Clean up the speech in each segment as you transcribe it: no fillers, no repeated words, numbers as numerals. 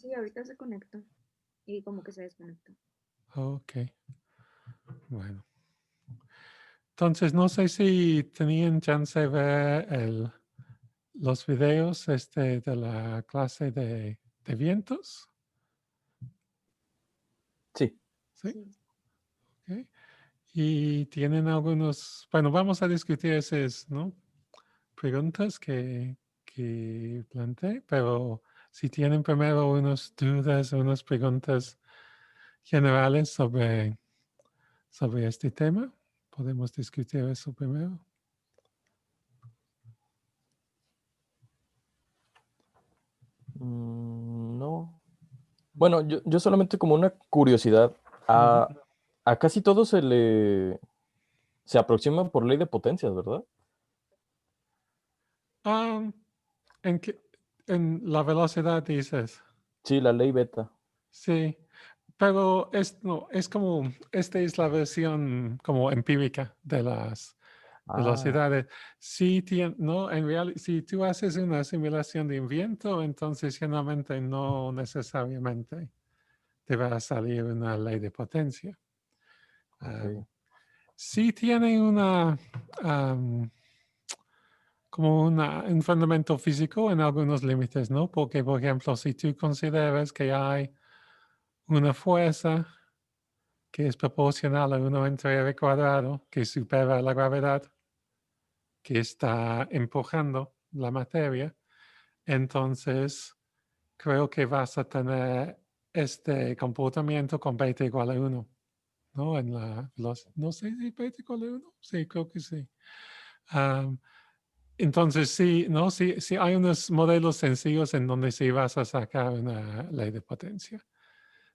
Sí, ahorita se conectó y como que se desconectó. Ok. Bueno. Entonces, no sé si tenían chance de ver los videos de la clase de vientos. Sí. Sí. Sí. Ok. Y tienen algunos, bueno, vamos a discutir esas, ¿no? Preguntas que planteé, pero si tienen primero unas dudas, unas preguntas generales sobre este tema, podemos discutir eso primero. No. Bueno, yo solamente como una curiosidad. A casi todo se aproxima por ley de potencias, ¿verdad? ¿En la velocidad dices? Sí, la ley beta. Sí, pero no, es como, esta es la versión como empírica de las Ah, velocidades. Sí, no, en realidad, si tú haces una simulación de un viento, entonces generalmente no necesariamente te va a salir una ley de potencia. ok. Sí tiene como un fundamento físico en algunos límites, ¿no? Porque, por ejemplo, si tú consideras que hay una fuerza que es proporcional a 1 entre r cuadrado que supera la gravedad que está empujando la materia, entonces creo que vas a tener este comportamiento con beta igual a 1, ¿no? No sé si beta igual a 1, sí, creo que sí. Entonces, sí, ¿no? Sí, hay unos modelos sencillos en donde sí vas a sacar una ley de potencia.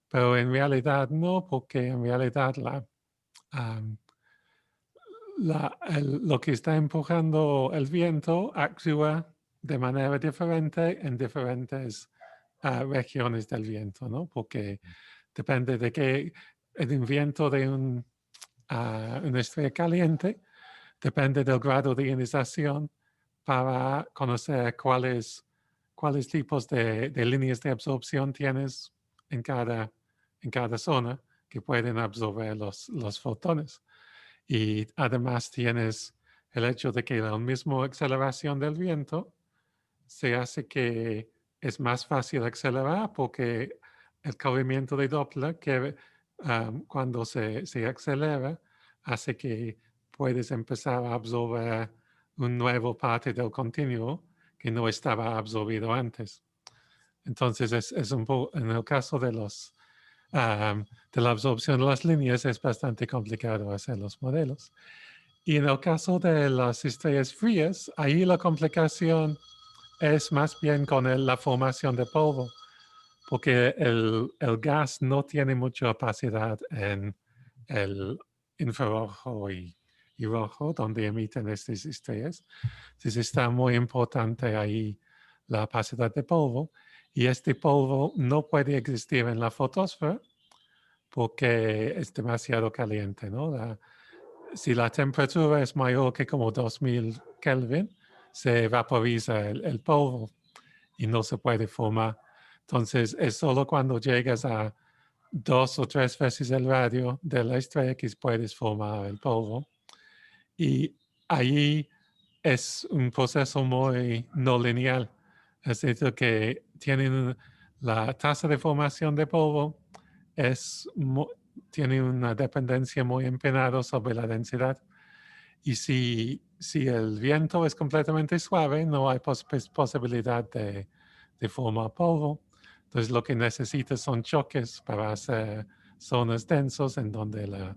Pero en realidad no, porque en realidad lo que está empujando el viento actúa de manera diferente en diferentes regiones del viento, ¿no? Porque depende de que un viento de una estrella caliente depende del grado de ionización para conocer cuáles tipos de líneas de absorción tienes en cada zona que pueden absorber los fotones. Y además tienes el hecho de que la misma aceleración del viento se hace que es más fácil acelerar porque el corrimiento de Doppler que cuando se acelera hace que puedes empezar a absorber un nuevo parte del continuo que no estaba absorbido antes. Entonces es un poco, en el caso de de la absorción de las líneas es bastante complicado hacer los modelos. Y en el caso de las estrellas frías, ahí la complicación es más bien con la formación de polvo, porque el gas no tiene mucha opacidad en el infrarrojo y rojo, donde emiten estas estrellas. Entonces está muy importante ahí la opacidad de polvo. Y este polvo no puede existir en la fotosfera porque es demasiado caliente, ¿no? Si la temperatura es mayor que como 2000 Kelvin, se vaporiza el polvo y no se puede formar. Entonces, es solo cuando llegas a 2 o 3 veces el radio de la estrella que puedes formar el polvo. Y ahí es un proceso muy no lineal. Es decir, que tienen la tasa de formación de polvo tiene una dependencia muy empinada sobre la densidad. Y si el viento es completamente suave, no hay posibilidad de formar polvo. Entonces, lo que necesitas son choques para hacer zonas densas en donde el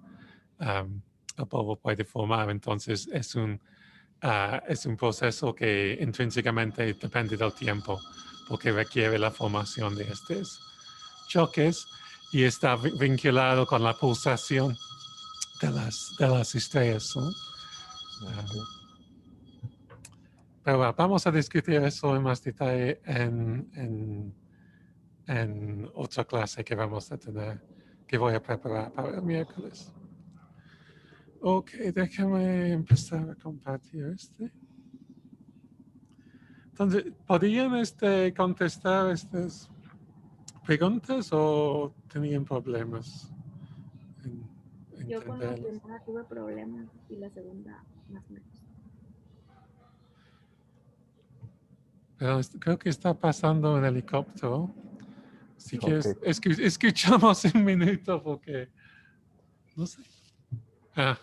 polvo puede formar. Entonces, es un proceso que intrínsecamente depende del tiempo, porque requiere la formación de estos choques y está vinculado con la pulsación de las estrellas, ¿no? Ok. Pero vamos a discutir eso en más detalle en otra clase que vamos a tener, que voy a preparar para el miércoles. Ok, déjame empezar a compartir Entonces, ¿podrían contestar estas preguntas o tenían problemas en Yo con la entenderlos? primera tuve problemas y la segunda más o menos. Pero creo que está pasando un helicóptero. Si quieres, Ok. escuchamos un minuto porque no sé. Ah,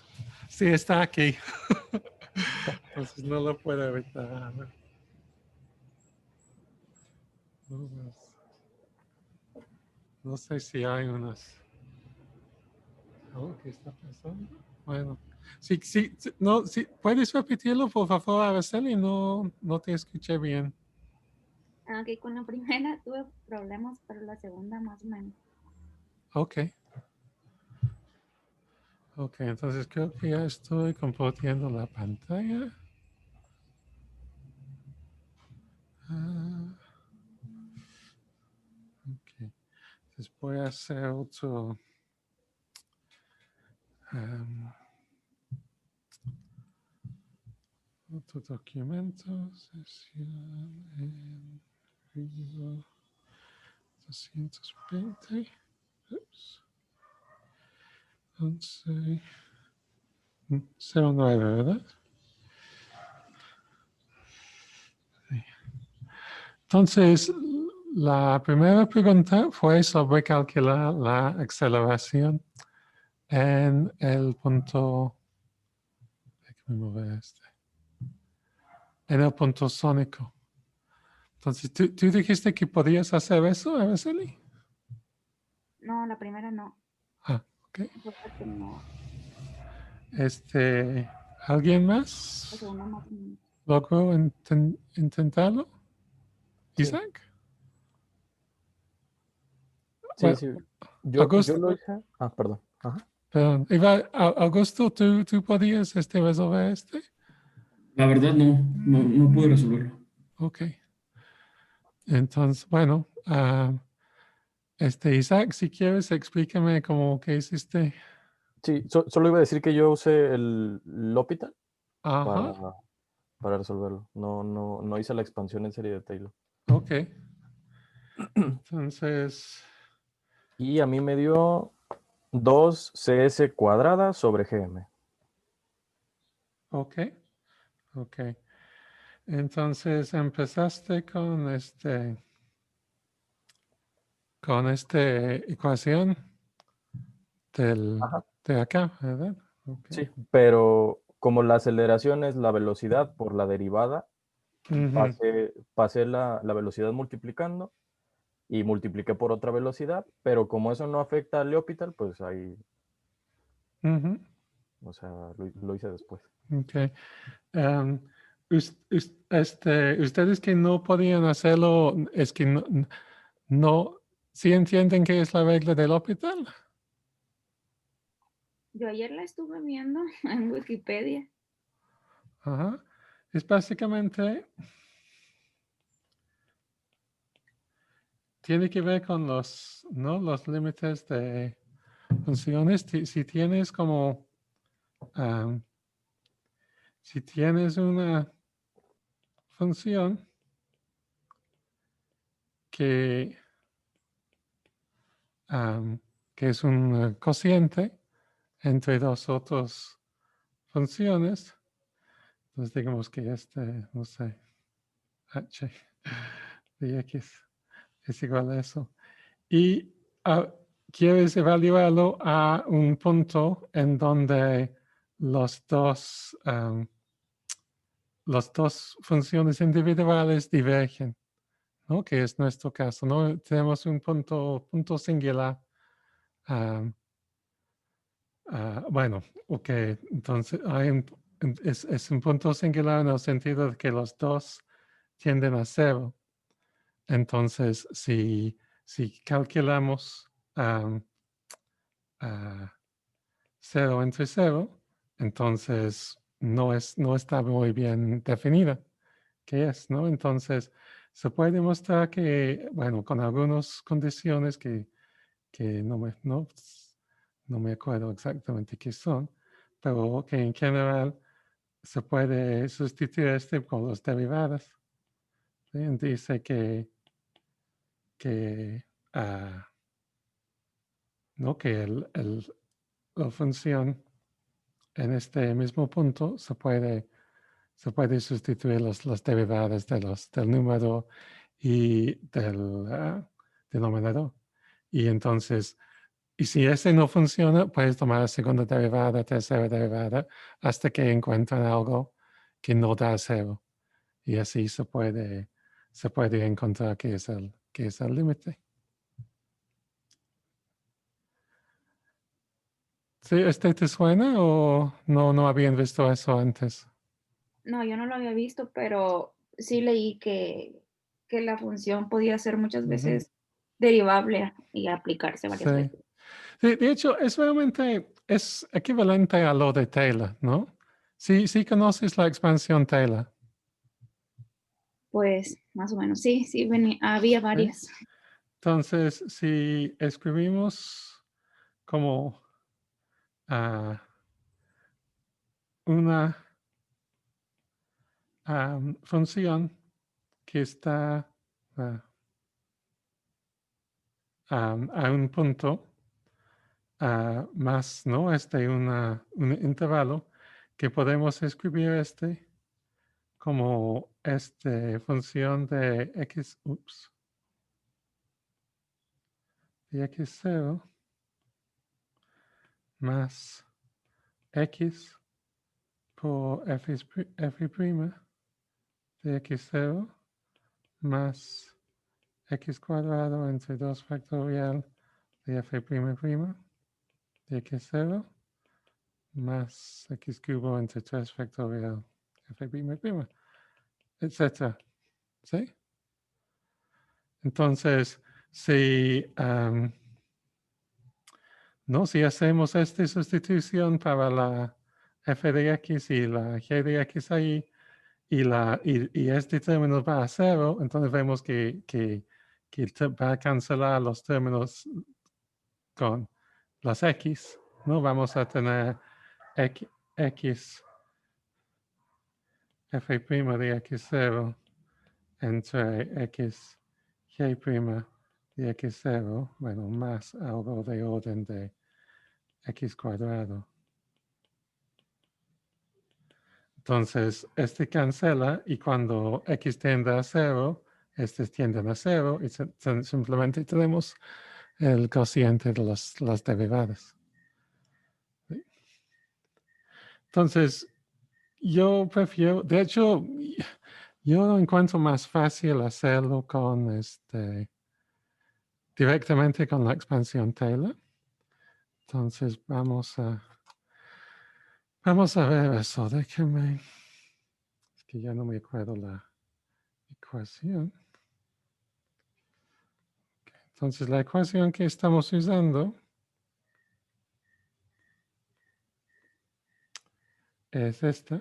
sí, está aquí. Entonces no lo puedo evitar. No sé si hay unas. ¿Qué está pasando? Bueno, sí, sí, no, sí, ¿puedes repetirlo, por favor, Araceli? No te escuché bien. Aunque con la primera tuve problemas, pero la segunda más o menos. Ok. Ok, entonces creo que ya estoy compartiendo la pantalla. Ah, ok. Entonces voy a hacer otro documento. Sesión en vivo 220. Ups. 11. 09, ¿verdad? Entonces, la primera pregunta fue sobre calcular la aceleración en el punto, déjame mover en el punto sónico. Entonces, ¿tú dijiste que podías hacer eso, Araceli? No, la primera no. Ah, ok. Fue la que no. ¿Alguien La más segunda más o menos. logró intentarlo? Sí, ¿Isaac? sí, Bueno, sí. Yo Augusto, lo hice. Ah, perdón. Ajá. perdón. Augusto, ¿tú podías resolver este? La verdad no pude resolverlo. Ok. Entonces, bueno, Isaac, si quieres, explícame cómo que hiciste. Sí, solo iba a decir que yo usé el L'Hopital para, Ajá, para resolverlo. No hice la expansión en serie de Taylor. ok. Entonces, Y a mí me dio 2CS cuadrada sobre GM. ok, ok. Entonces empezaste con esta ecuación Ajá. de acá, ¿verdad? Ok. Sí, pero como la aceleración es la velocidad por la derivada, Ujú, pasé la velocidad multiplicando y multipliqué por otra velocidad, pero como eso no afecta al L'Hopital, pues ahí, ujú, o sea, lo hice después. ok. Em, ustedes que no podían hacerlo, es que no, ¿sí entienden qué es la regla del hospital? Yo ayer la estuve viendo en Wikipedia. Ajá. Es básicamente, tiene que ver con ¿no? Los límites de funciones. Si tienes si tienes una función que, que es un cociente entre dos otras funciones, entonces digamos que no sé, h de x es igual a eso. Y quieres evaluarlo a un punto en donde los dos, las dos funciones individuales divergen, ¿no? Que es nuestro caso, ¿no? Tenemos un punto singular. Bueno, ok, entonces es un punto singular en el sentido de que los dos tienden a cero. Entonces, si calculamos cero entre cero, entonces no está muy bien definida qué es, ¿no? Entonces, se puede demostrar que, bueno, con algunas condiciones que no me acuerdo exactamente qué son, pero que en general se puede sustituir con los derivados. ¿Sí? Dice que ¿no? Que la función en este mismo punto se puede sustituir las derivadas del número y del denominador. Y entonces, y si ese no funciona, puedes tomar la segunda derivada, tercera derivada, hasta que encuentren algo que no da cero. Y así se puede encontrar qué es el límite. ¿Sí, te suena o no habían visto eso antes? No, yo no lo había visto, pero sí leí que la función podía ser muchas veces derivable y aplicarse varias Sí. veces. Sí, de hecho, es equivalente a lo de Taylor, ¿no? Sí conoces la expansión Taylor. Pues más o menos, sí, había ¿Sí? varias. Entonces, si escribimos como una función que está a un punto más, ¿no? Un intervalo que podemos escribir como función de x, de x0 más x por f' de x0 más x cuadrado entre 2 factorial de f' de x0 más x cubo entre 3 factorial f', etc. ¿Sí? Entonces, si hacemos esta sustitución para la f de x y la g de x ahí, y este término va a cero, entonces vemos que va a cancelar los términos con las x, ¿no? Vamos a tener x f' de x0 entre x g' de x0, bueno, más algo de orden de x cuadrado. Entonces, este cancela y cuando x tiende a 0, estos tienden a 0 y simplemente tenemos el cociente de las derivadas. ¿Sí? Entonces, yo prefiero, de hecho, yo encuentro más fácil hacerlo directamente con la expansión Taylor. Entonces, vamos a ver eso. Déjeme, es que ya no me acuerdo la ecuación. Entonces, la ecuación que estamos usando es esta.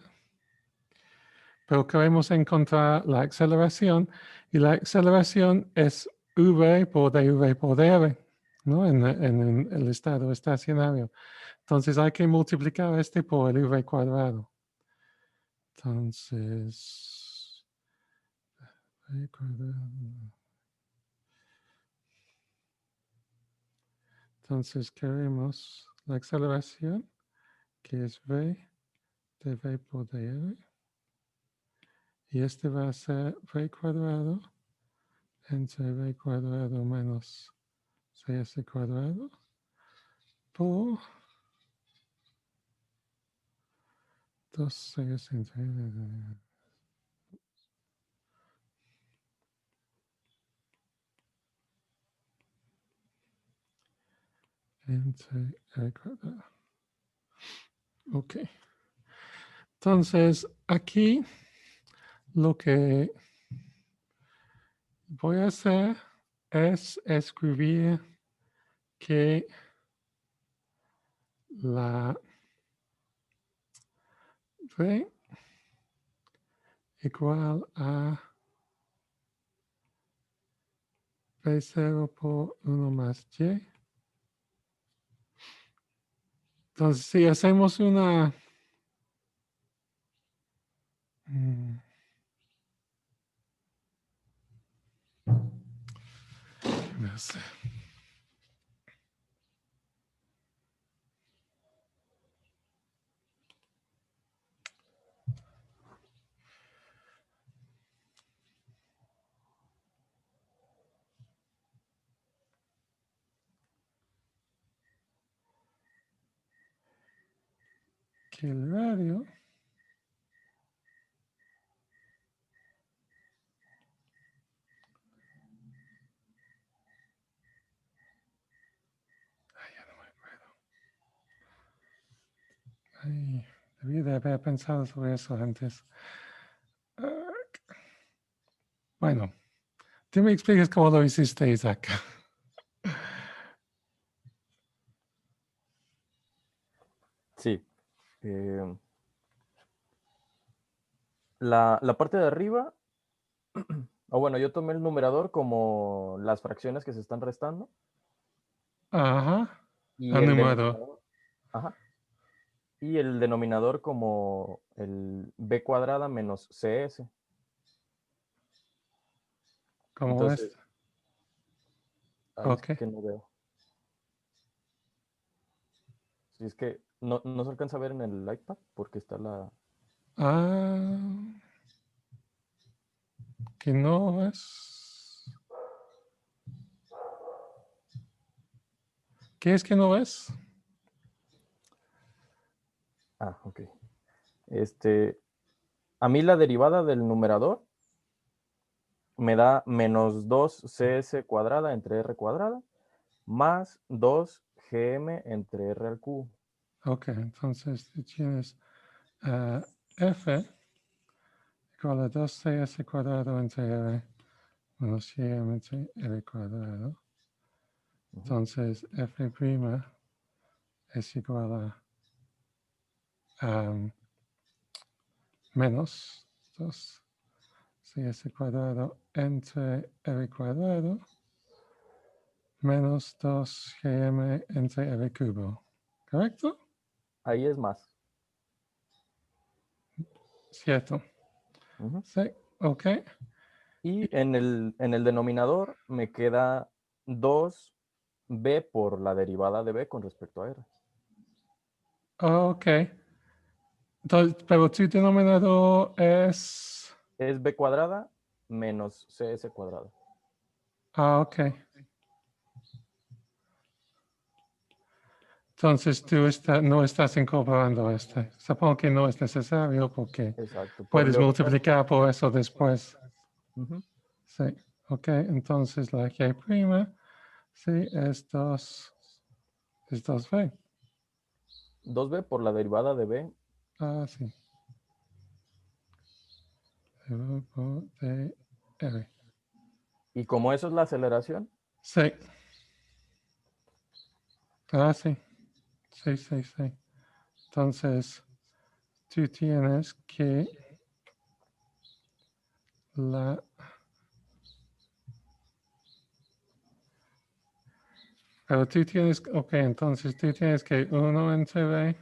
Pero queremos encontrar la aceleración y la aceleración es v por dv por dr, ¿no? En el estado estacionario. Entonces hay que multiplicar por el v cuadrado. Entonces, v cuadrado. Entonces queremos la aceleración, que es v dv por dr. Y este va a ser v cuadrado entre v cuadrado menos 6s cuadrado por 2 entre el cuadrado. Ok. Entonces, aquí lo que voy a hacer es escribir que la v igual a v0 por 1 más y. Entonces, si hacemos una... sí. Aquí el radio. Ay, ya no me acuerdo. Ay, debí de haber pensado sobre eso antes. Bueno, tú me explicas cómo lo hiciste, Isaac. Sí. La parte de arriba, o bueno, yo tomé el numerador como las fracciones que se están restando Ajá. y El el número. denominador, ajá, y el denominador como el b cuadrada menos cs. ¿Cómo es? Entonces, ahí es Ok. que no veo. Si es que no se alcanza a ver en el iPad porque está la... Ah, que no es. ¿Qué es que no es? Ah, ok. A mí la derivada del numerador me da menos 2cs cuadrada entre r cuadrada más 2gm entre r al cubo. Ok, entonces tú tienes f igual a 2cs cuadrado entre r menos gm entre r cuadrado. Entonces f' es igual a menos 2cs cuadrado entre r cuadrado menos 2gm entre r cubo. ¿Correcto? Ahí es más. Cierto. Ujú. Sí, ok. Y en el denominador me queda 2b por la derivada de b con respecto a r. Ok. Entonces, pero tu denominador es... Es b cuadrada menos cs cuadrado. Ok. Entonces tú no estás incorporando este. Supongo que no es necesario porque Exacto. Por puedes lógica. multiplicar por eso después. Ujú. Sí. Ok. Entonces la G', sí, es 2B. 2b por la derivada de b. Ah, sí. De R. Y como eso es la aceleración, Sí. Ah, sí. Sí, sí, sí. Entonces, tú tienes que la... Pero tú tienes, ok, entonces tú tienes que 1 entre B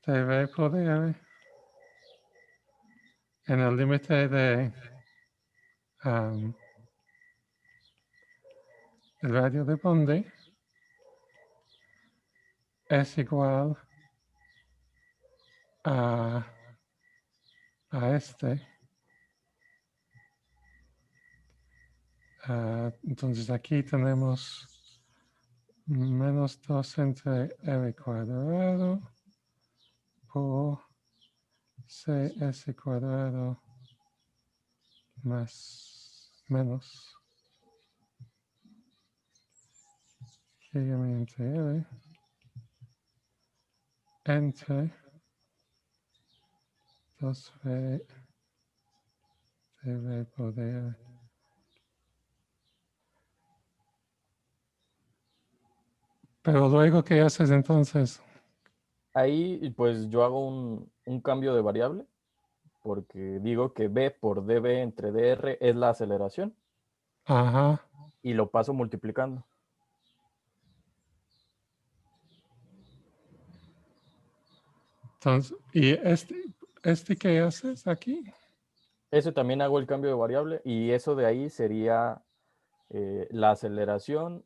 de B por R en el límite de el radio de Bondi es igual a, este. Entonces aquí tenemos menos 2 entre R cuadrado por CS cuadrado más menos GM entre R entre 2V de V por R. Pero luego, ¿qué haces entonces? ahí pues yo hago un cambio de variable porque digo que b por db entre dr es la aceleración Ajá. y lo paso multiplicando. Entonces, y ¿qué haces aquí? Ese también hago el cambio de variable y eso de ahí sería la aceleración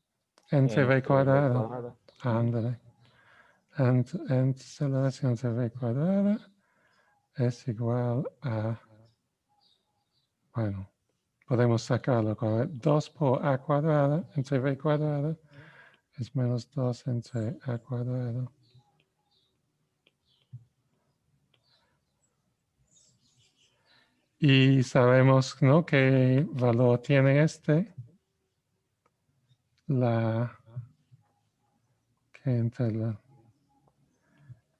Entre v entre v cuadrada. cuadrada. Ándale. Aceleración de v cuadrada es igual a, bueno, podemos sacarlo. 2 por a cuadrada entre v cuadrada es menos 2 entre a cuadrado. Y sabemos, ¿no?, qué valor tiene que entre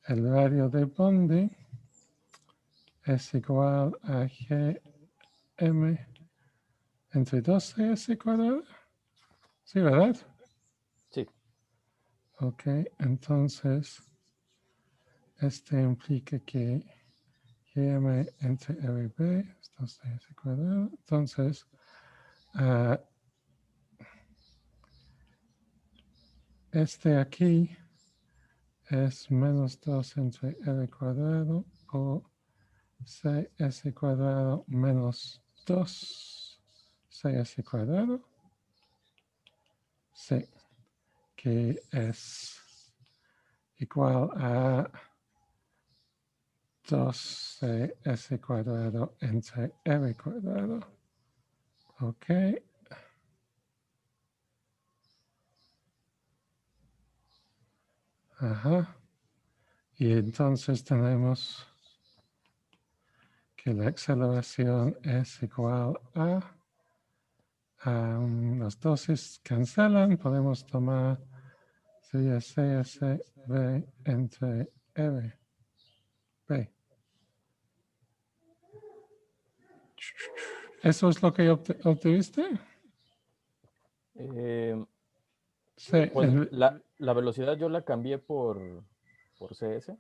el radio de Bondi es igual a gm entre 2cs cuadrado. Sí, ¿verdad? Sí. Ok, entonces implica que gm entre r y b es 2cs cuadrado. Entonces, aquí es menos 2 entre r cuadrado por 6s cuadrado menos 2 6s cuadrado. Sí, que es igual a 2s cuadrado entre r cuadrado. Ok. Ajá. Y entonces tenemos que la aceleración es igual a las dosis cancelan, podemos tomar CSV entre R, B. ¿Eso es lo que obtuviste? Sí. Pues la velocidad yo la cambié por CS.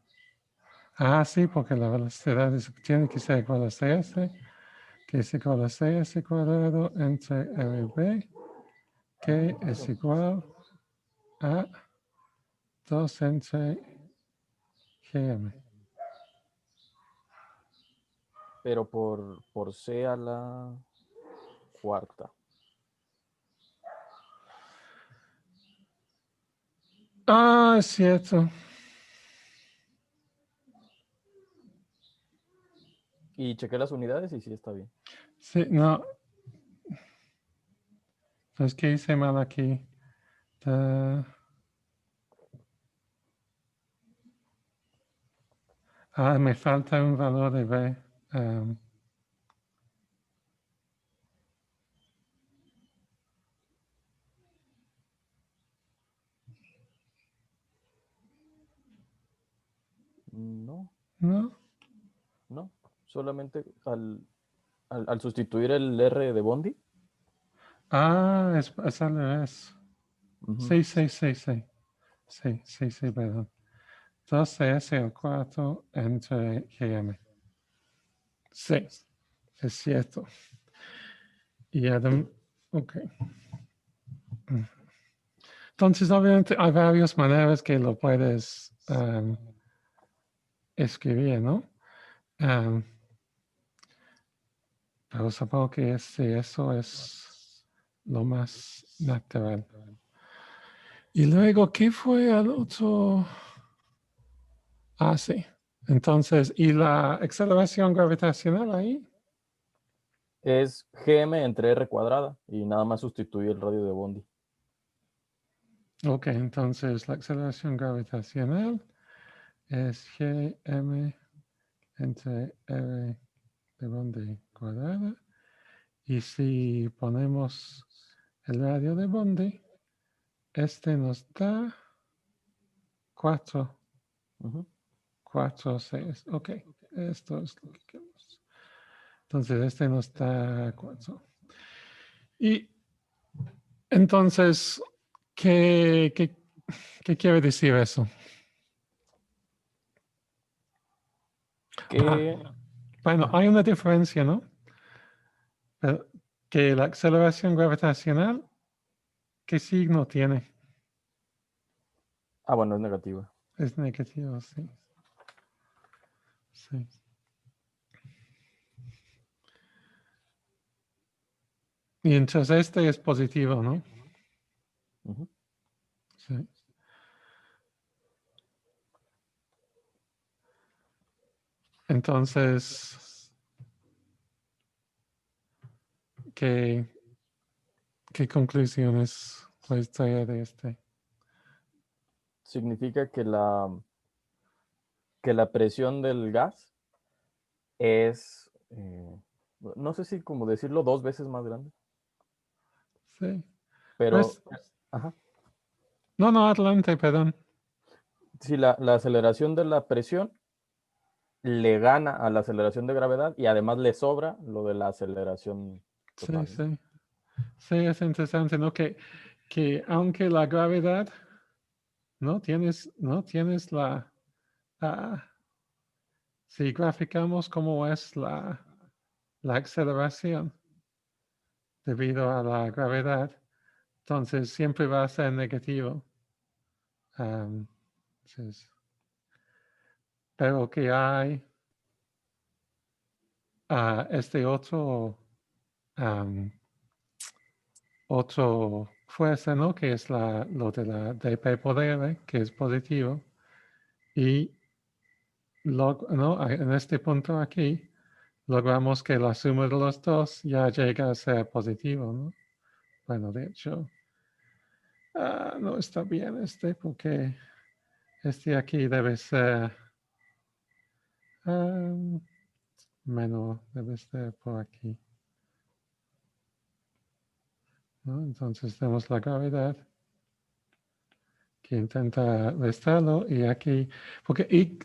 Sí, porque la velocidad tiene que ser igual a CS, que es igual a CS cuadrado entre R y B, que es igual a 2 entre GM. Pero por C a la cuarta. Es cierto. Y chequé las unidades y sí está bien. Sí, no. Es que hice mal aquí. Me falta un valor de B. No, ¿No? no. Solamente al sustituir el R de Bondi. Es al revés. Sí, sí, sí, sí. Sí, sí, sí, perdón. 2S al 4 entre GM. Sí, es cierto. Y Adam, ok. Entonces, obviamente, hay varias maneras que lo puedes escribir, ¿no? Pero supongo que eso es lo más natural. Y luego, ¿qué fue el otro? Sí. Entonces, ¿y la aceleración gravitacional ahí? Es GM entre R cuadrada y nada más sustituye el radio de Bondi. Ok, entonces la aceleración gravitacional es Gm entre R de Bondi cuadrada. Y si ponemos el radio de Bondi, nos da 4. 4, 6. Ok, esto es lo que queremos. Entonces, nos da 4. Y entonces, ¿qué quiere decir eso? Bueno, hay una diferencia, ¿no? Pero que la aceleración gravitacional, ¿qué signo tiene? Bueno, es negativa. Es negativo, sí. Sí. Y entonces este es positivo, ¿no? Ujú. Sí. Entonces, ¿qué conclusiones puedes traer de este? Significa que la presión del gas es, no sé si como decirlo, 2 veces más grande, Sí. pero, Pues, ajá, no, adelante, perdón. si la aceleración de la presión le gana a la aceleración de gravedad y además le sobra lo de la aceleración Sí, total, ¿no? sí. Sí, es interesante, ¿no? Que aunque la gravedad, ¿no? Tienes ah, si graficamos cómo es la aceleración debido a la gravedad, entonces siempre va a ser negativo. Entonces, pero que hay este otro fuerza, ¿no? Que es lo de la dp por r, que es positivo. Y ¿no? En este punto aquí, logramos que la suma de los dos ya llega a ser positivo, ¿no? Bueno, de hecho, no está bien porque este aquí debe ser menos, debe ser por aquí, ¿no? Entonces tenemos la gravedad que intenta restarlo y aquí, porque y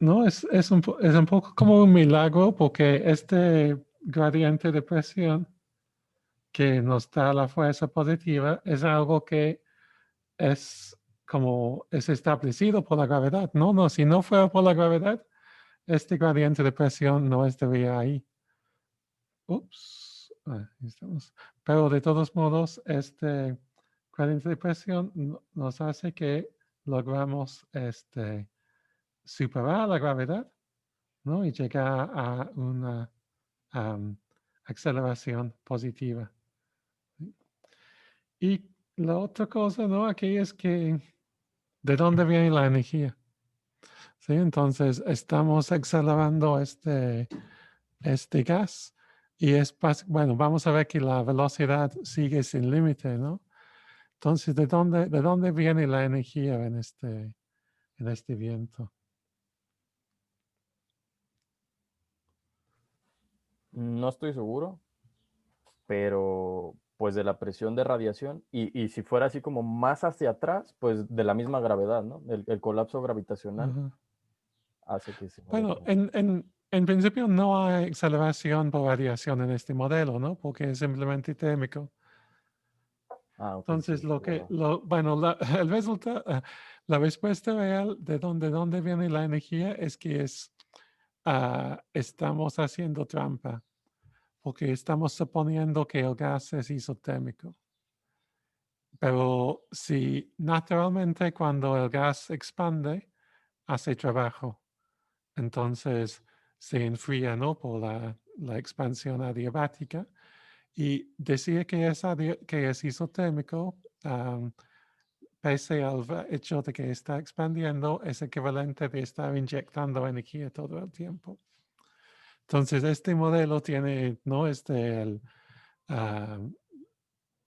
¿no? Es un poco como un milagro porque este gradiente de presión que nos da la fuerza positiva es algo que es es establecido por la gravedad. No, si no fuera por la gravedad, este gradiente de presión no estaría ahí. Ups, ahí estamos. Pero de todos modos, este gradiente de presión nos hace que logramos superar la gravedad, ¿no? Y llegar a una aceleración positiva. Y la otra cosa, ¿no? Aquí es que, ¿de dónde viene la energía? ¿Sí? Entonces, estamos acelerando este gas y bueno, vamos a ver que la velocidad sigue sin límite, ¿no? Entonces, ¿de dónde viene la energía en este viento? No estoy seguro, pero pues de la presión de radiación y si fuera así como más hacia atrás, pues de la misma gravedad, ¿no? El colapso gravitacional Ajá. hace que se vaya Bueno, para... en principio no hay aceleración por radiación en este modelo, ¿no? Porque es simplemente térmico. Ah, ok, sí, Entonces, verdad. bueno, el resultado, la respuesta real de dónde viene la energía es que estamos haciendo trampa, porque estamos suponiendo que el gas es isotérmico. Pero si naturalmente cuando el gas expande, hace trabajo. Entonces se enfría, ¿no? Por la expansión adiabática. Y decir que es isotérmico, pese al hecho de que está expandiendo, es equivalente de estar inyectando energía todo el tiempo. Entonces, este modelo tiene, ¿no? Ah,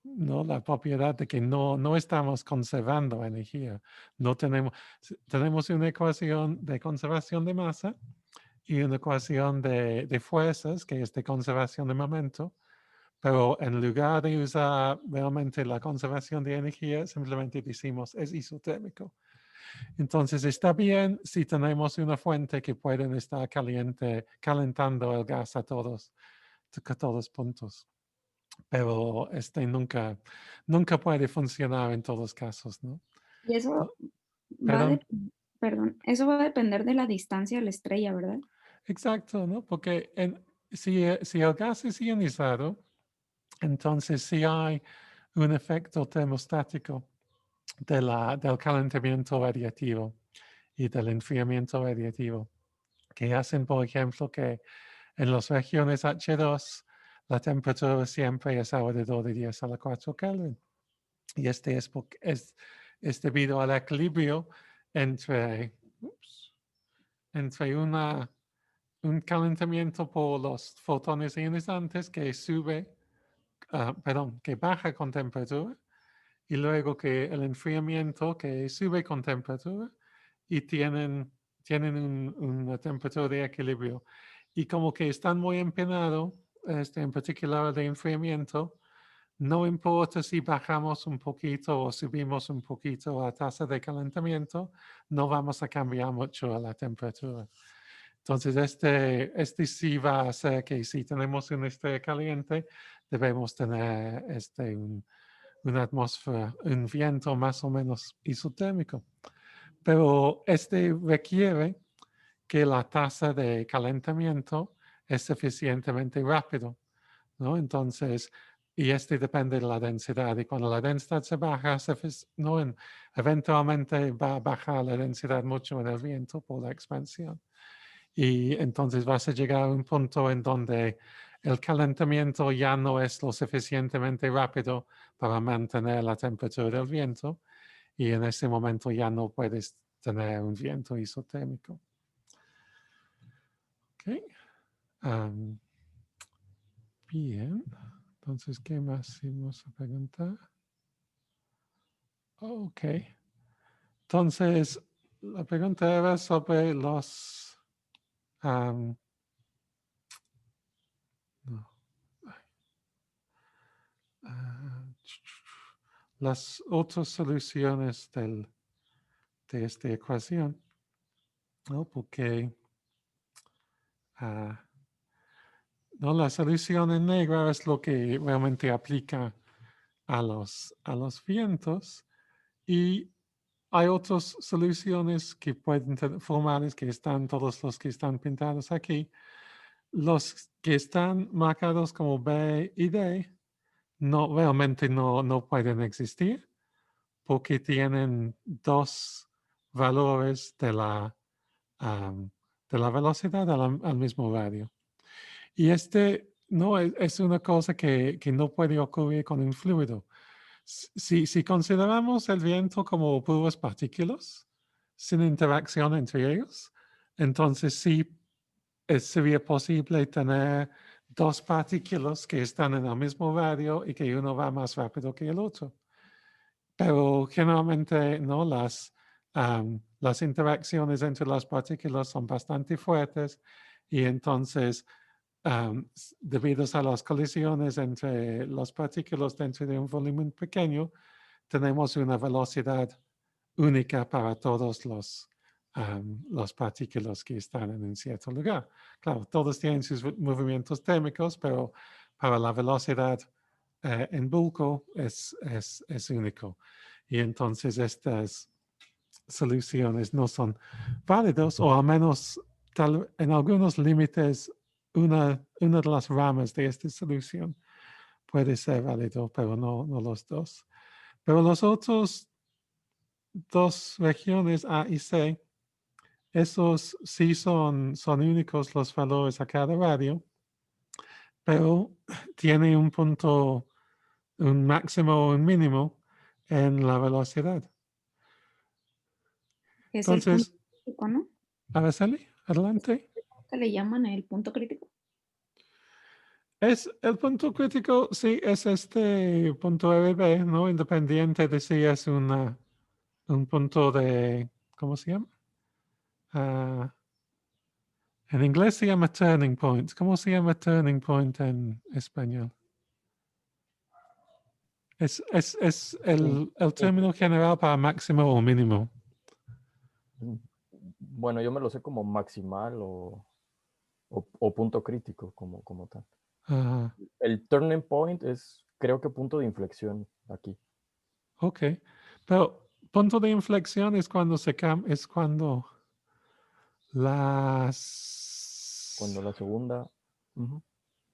¿no? La propiedad de que no estamos conservando energía. No tenemos una ecuación de conservación de masa y una ecuación de fuerzas, que es de conservación de momento, pero en lugar de usar realmente la conservación de energía, simplemente decimos es isotérmico. Entonces está bien si tenemos una fuente que pueden estar calentando el gas a todos puntos, pero nunca puede funcionar en todos casos, ¿no? Y eso va Perdón. perdón, eso va a depender de la distancia a la estrella, ¿verdad? Exacto, ¿no? Porque si el gas es ionizado, entonces sí hay un efecto termostático del calentamiento radiativo y del enfriamiento radiativo, que hacen, por ejemplo, que en las regiones H2 la temperatura siempre es alrededor de 10 a la 4 Kelvin. Y este es debido al equilibrio entre un calentamiento por los fotones ionizantes que que baja con temperatura, y luego que el enfriamiento que sube con temperatura, y tienen una temperatura de equilibrio. Y como que están muy empinados, en particular de enfriamiento, no importa si bajamos un poquito o subimos un poquito la tasa de calentamiento, no vamos a cambiar mucho la temperatura. Entonces, este sí va a hacer que si tenemos una estrella caliente, debemos tener una atmósfera, un viento más o menos isotérmico. Pero requiere que la tasa de calentamiento es suficientemente rápido, ¿no? Entonces, y depende de la densidad. Y cuando la densidad se baja, eventualmente va a bajar la densidad mucho en el viento por la expansión. Y entonces vas a llegar a un punto en donde el calentamiento ya no es lo suficientemente rápido para mantener la temperatura del viento, y en ese momento ya no puedes tener un viento isotérmico. Ok. Bien. Entonces, ¿qué más vamos a preguntar? Ok. Entonces, la pregunta era sobre los... las otras soluciones de esta ecuación, ¿no? Porque no, la solución en negro es lo que realmente aplica a los vientos, y hay otras soluciones que pueden ser formales, que están todos los que están pintados aquí. Los que están marcados como B y D realmente no pueden existir, porque tienen dos valores de la velocidad al mismo radio. Y no es una cosa que no puede ocurrir con un fluido. Si consideramos el viento como puras partículas, sin interacción entre ellos, entonces sí sería posible tener dos partículas que están en el mismo radio y que uno va más rápido que el otro. Pero generalmente no, las interacciones entre las partículas son bastante fuertes, y entonces debido a las colisiones entre las partículas dentro de un volumen pequeño, tenemos una velocidad única para todos las partículas que están en un cierto lugar. Claro, todos tienen sus movimientos térmicos, pero para la velocidad en bulk es único. Y entonces estas soluciones no son válidas, o al menos en algunos límites una de las ramas de esta solución puede ser válido, pero no los dos. Pero los otros dos regiones A y C, esos sí son únicos los valores a cada radio, pero tiene un punto, un máximo o un mínimo en la velocidad. Es Entonces, el punto crítico, ¿no? Araceli, adelante. ¿Qué le llaman el punto crítico? Es el punto crítico, sí, es este punto RB, ¿no? Independiente de si es un punto de, ¿cómo se llama? En inglés se llama turning point. ¿Cómo se llama turning point en español? Es el término general para máximo o mínimo. Bueno, yo me lo sé como maximal o punto crítico, como tal. Ajá. El turning point es, creo que punto de inflexión aquí. Ok. Pero punto de inflexión es cuando Cuando la segunda...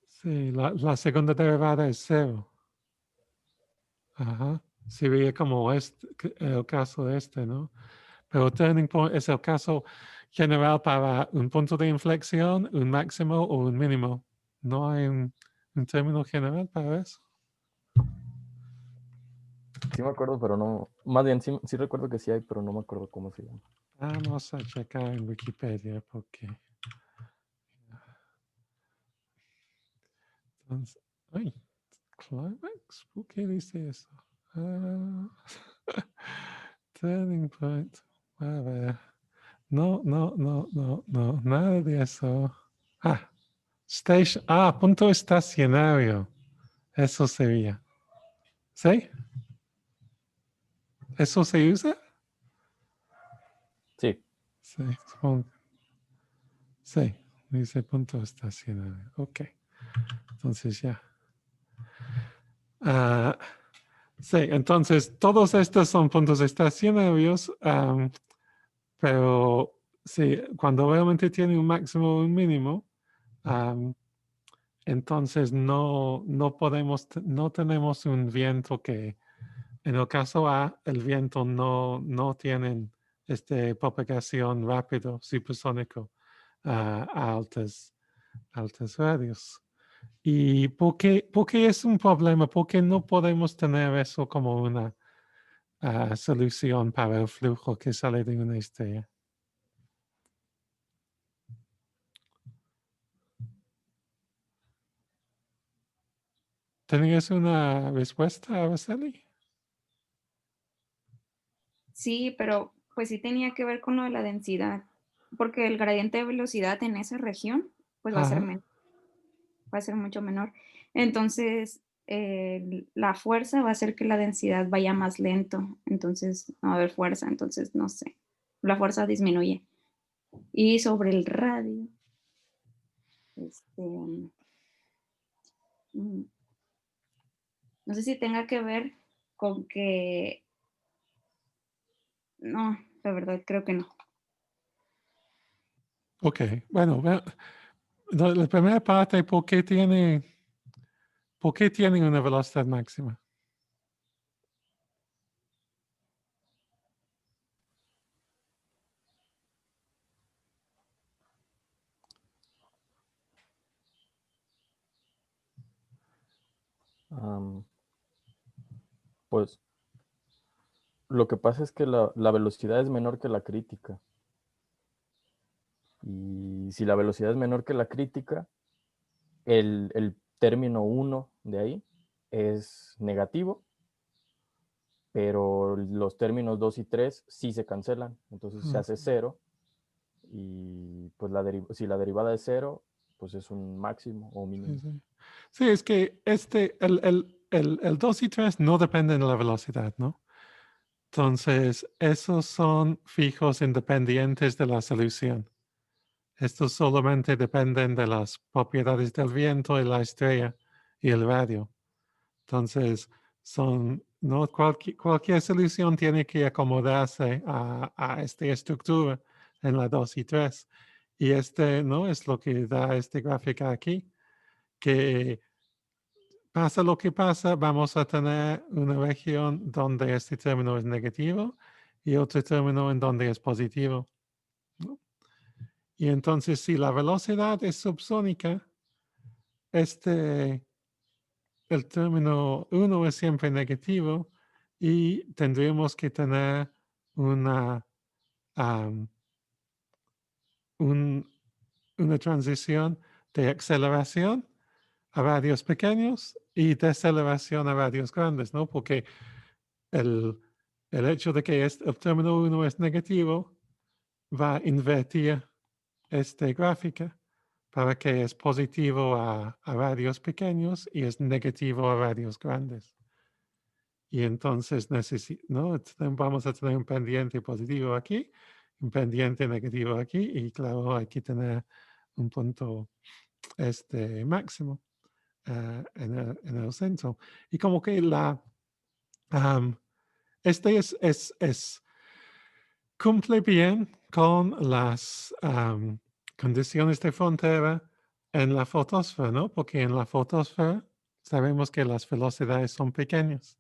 Sí, la segunda derivada es 0. Ajá. Sería como el caso de ¿no? Pero turning point es el caso general para un punto de inflexión, un máximo o un mínimo. No hay un término general para eso? Sí me acuerdo, pero no. Más bien, sí recuerdo que sí hay, pero no me acuerdo cómo se llama. Vamos a checar en Wikipedia porque... Entonces, ay, climax, ¿por qué dice eso? Ah, turning point. A ver. No, nada de eso. Ah, station. Ah, punto estacionario. Eso sería. ¿Sí? ¿Eso se usa? Sí. Sí, supongo. Sí, dice punto estacionario. Ok. Entonces ya. Ah, sí, entonces todos estos son puntos estacionarios, pero sí, cuando realmente tiene un máximo o un mínimo, entonces no podemos, no tenemos un viento que, en el caso A, el viento no tiene propagación rápido, supersónico, a altas radios. ¿Y por qué es un problema? ¿Por qué no podemos tener eso como una solución para el flujo que sale de una estrella? ¿Tenías una respuesta, Araceli? Sí, pero pues sí tenía que ver con lo de la densidad, porque el gradiente de velocidad en esa región pues Ajá. va a ser mucho menor. Entonces, la fuerza va a hacer que la densidad vaya más lento, entonces no va a haber fuerza, entonces no sé, la fuerza disminuye. Y sobre el radio, este, mm, no sé si tenga que ver con que, no, la verdad creo que no. Ok, bueno, la primera parte, ¿por qué tienen una velocidad máxima? Pues lo que pasa es que la velocidad es menor que la crítica. Y si la velocidad es menor que la crítica, el término 1 de ahí es negativo, pero los términos 2 y 3 sí se cancelan, entonces se hace 0 y pues si la derivada es 0, pues es un máximo o mínimo. Sí, sí. Sí, es que el 2 y 3 no dependen de la velocidad, ¿no? Entonces, esos son fijos independientes de la solución. Estos solamente dependen de las propiedades del viento y la estrella y el radio. Entonces, no cualquier solución tiene que acomodarse a esta estructura en la 2 y 3. Y no es lo que da esta gráfica aquí, que pasa lo que pasa, vamos a tener una región donde este término es negativo y otro término en donde es positivo, ¿no? Y entonces, si la velocidad es subsónica, el término 1 es siempre negativo y tendríamos que tener una, una transición de aceleración a radios pequeños y deceleración a radios grandes, ¿no? Porque el hecho de que el término 1 es negativo va a invertir esta gráfica para que es positivo a radios pequeños y es negativo a radios grandes. Y entonces ¿no? Vamos a tener un pendiente positivo aquí, un pendiente negativo aquí, y claro, hay que tener un punto máximo en el centro. Y como que cumple bien con las condiciones de frontera en la fotosfera, ¿no? Porque en la fotosfera sabemos que las velocidades son pequeñas.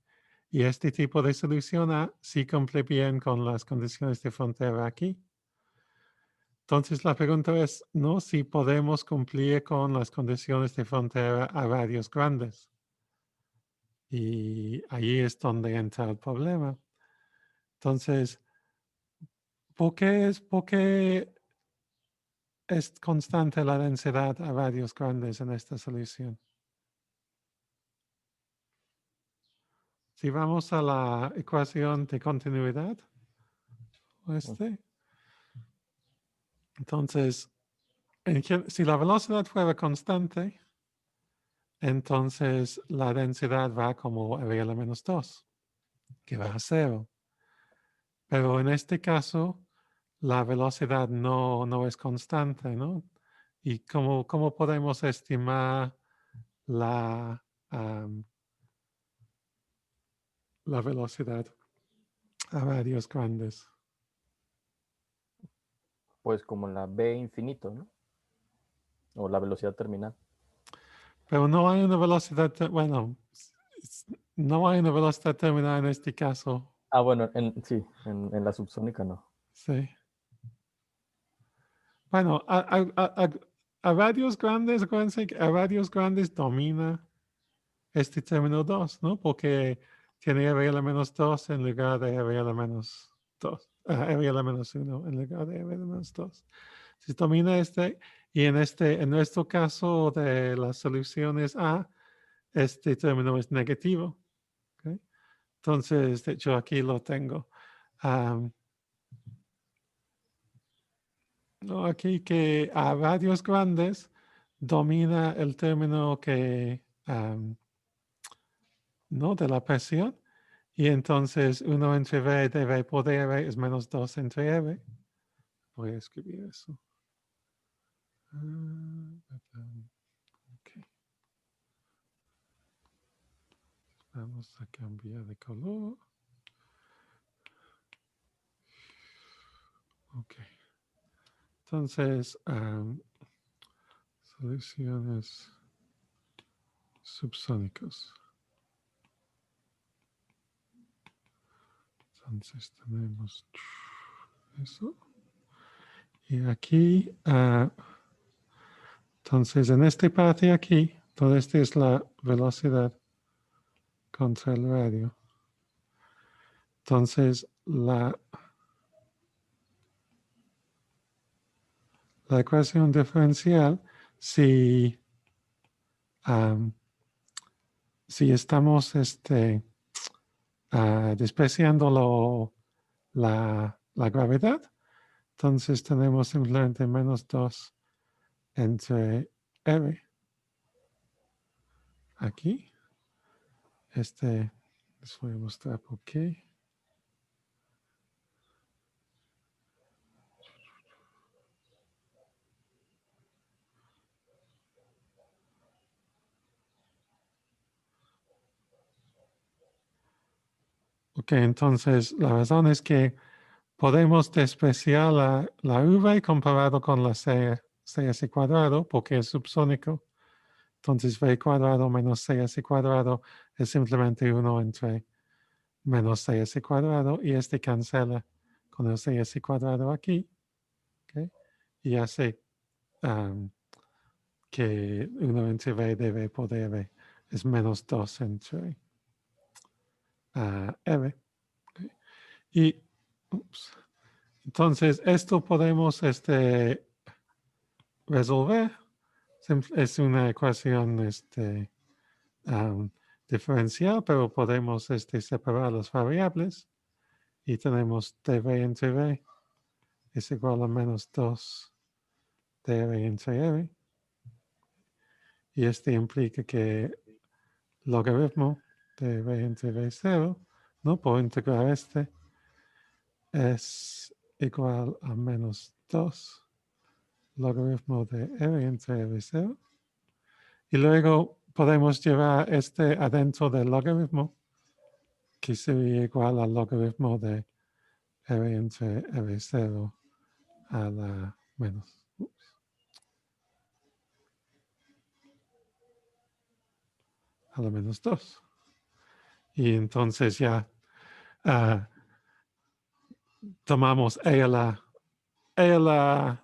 Y este tipo de solución sí cumple bien con las condiciones de frontera aquí. Entonces la pregunta es, ¿no? Si podemos cumplir con las condiciones de frontera a radios grandes. Y ahí es donde entra el problema. Entonces, ¿por qué es constante la densidad a radios grandes en esta solución? Si vamos a la ecuación de continuidad, entonces, si la velocidad fuera constante, entonces la densidad va como r a la menos 2, que va a 0. Pero en este caso, la velocidad no es constante, ¿no? ¿Y cómo podemos estimar la velocidad a radios grandes? Pues como la v infinito, ¿no? O la velocidad terminal. Pero no hay una velocidad, bueno, no hay una velocidad terminal en este caso. Ah, bueno, sí, en la subsónica no. Sí. Bueno, a radios grandes, acuérdense que a radios grandes domina este término 2, ¿no? Porque tiene r a la menos 2 en lugar de r a la menos 2. R a la menos 1 en lugar de r a la menos 2. Si domina este, y en nuestro caso de las soluciones A, este término es negativo. ¿Okay? Entonces, de hecho, aquí lo tengo. No, aquí que a radios grandes domina el término que, ¿no? De la presión. Y entonces 1 entre V de V por dr es menos 2 entre R. Voy a escribir eso. Okay. Vamos a cambiar de color. Ok. Entonces, soluciones subsónicos. Entonces tenemos eso. Y aquí, entonces en esta parte aquí, toda esta es la velocidad contra el radio. Entonces, la ecuación diferencial, si estamos despreciando la gravedad, entonces tenemos simplemente menos 2 entre R. Aquí. Les voy a mostrar por qué. Ok, entonces la razón es que podemos despreciar la V comparado con la CS cuadrado porque es subsónico. Entonces V cuadrado menos CS cuadrado es simplemente 1 entre menos CS cuadrado y este cancela con el CS cuadrado aquí. ¿Okay? Y hace que 1 entre V de V por dv es menos 2 entre R. ¿Okay? Y entonces esto podemos resolver. Es una ecuación diferencial, pero podemos separar las variables y tenemos dv entre v es igual a menos 2 dr entre r. Y implica que logaritmo de v entre v0, ¿no? Por integrar es igual a menos 2 logaritmo de r entre r0. Y luego podemos llevar adentro del logaritmo, que sería igual al logaritmo de r entre r0 a la menos. A la menos 2. Y entonces ya tomamos a la E al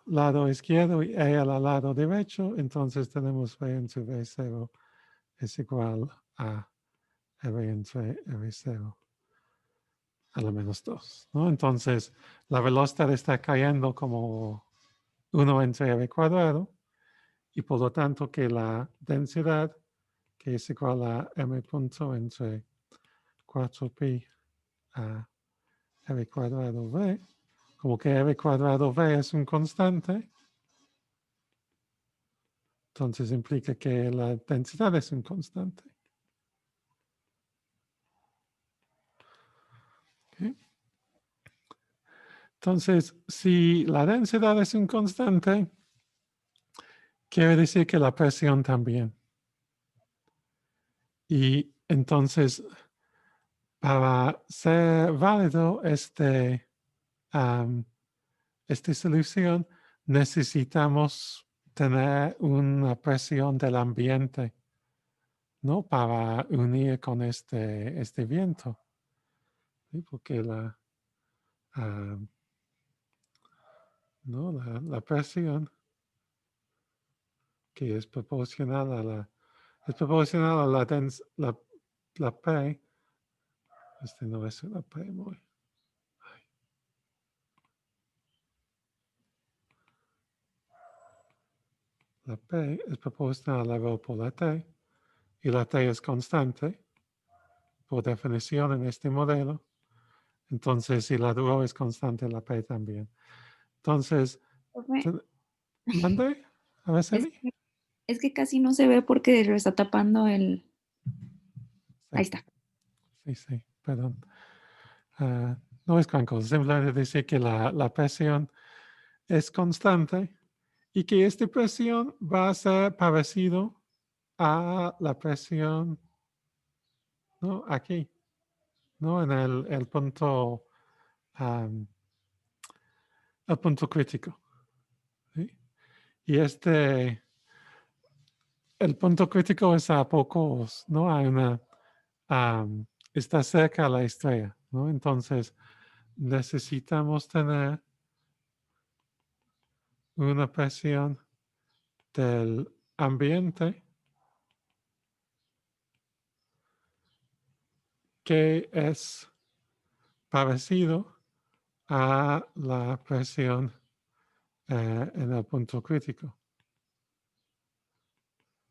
lado izquierdo y E al lado derecho, entonces tenemos V entre V0 es igual a R entre R0 a la menos 2, ¿no? Entonces, la velocidad está cayendo como 1 entre R cuadrado y por lo tanto que la densidad, que es igual a M punto entre 4pi a R cuadrado V, como que R cuadrado V es un constante, entonces implica que la densidad es un constante. ¿Okay? Entonces, si la densidad es un constante, quiere decir que la presión también. Y entonces, para ser válido esta solución, necesitamos tener una presión del ambiente, ¿no? Para unir con este viento. ¿Sí? Porque ¿no? la presión que es proporcional a la la P. No es una P muy. La P es proporcional a la rho por la T y la T es constante por definición en este modelo. Entonces, si la rho es constante, la P también. Entonces, Profe, ¿mande? A ver, es Celi. que, es que casi no se ve porque lo está tapando el... Ahí Sí, está. sí, perdón. No es gran cosa, simplemente decir que la presión es constante y que esta presión va a ser parecido a la presión, ¿no? Aquí, ¿no? En el punto crítico. ¿Sí? Y el punto crítico es a pocos, ¿no? Hay está cerca a la estrella, ¿no? Entonces, necesitamos tener una presión del ambiente que es parecido a la presión en el punto crítico.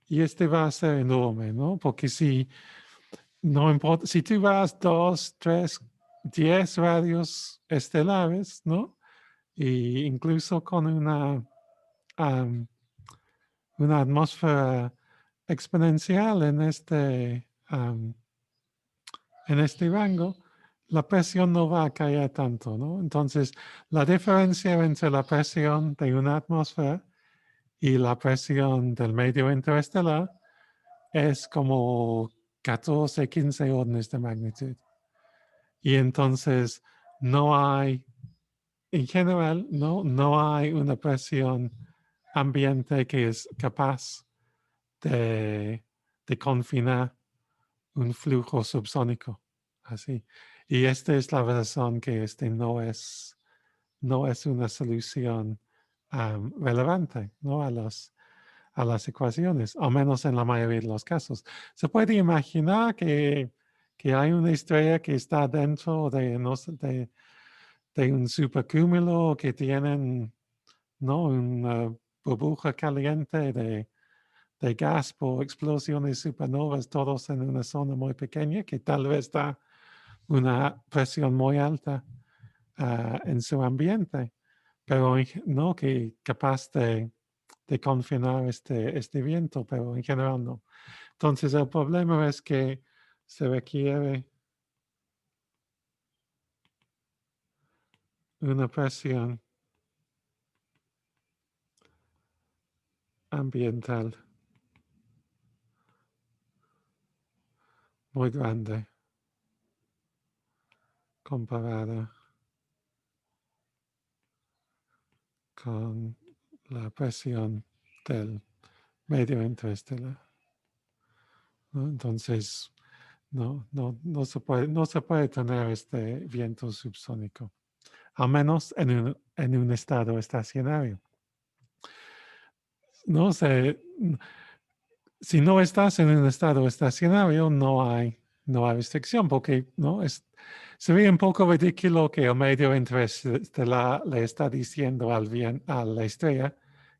Y este va a ser enorme, ¿no? Porque si no importa, si tú vas 2, 3, 10 radios estelares, ¿no? Y incluso con una atmósfera exponencial en este rango, la presión no va a caer tanto, ¿no? Entonces, la diferencia entre la presión de una atmósfera y la presión del medio interestelar es como 14, 15 órdenes de magnitud. Y entonces no hay, en general, no hay una presión ambiente que es capaz de confinar un flujo subsónico. Así. Y esta es la razón que no es una solución relevante, ¿no? a las ecuaciones, al menos en la mayoría de los casos. Se puede imaginar que hay una estrella que está dentro de, no sé, de un supercúmulo que tienen, ¿no? Una burbuja caliente de gas por explosiones supernovas, todos en una zona muy pequeña, que tal vez da una presión muy alta en su ambiente, pero no que capaz de confinar este viento, pero en general no. Entonces el problema es que se requiere una presión ambiental muy grande comparada con la presión del medio interestelar, ¿no? Entonces, no se puede tener este viento subsónico. al menos en un estado estacionario. No sé, si no estás en un estado estacionario, no hay restricción, porque ¿no? Sería un poco ridículo que el medio interestelar le está diciendo a la estrella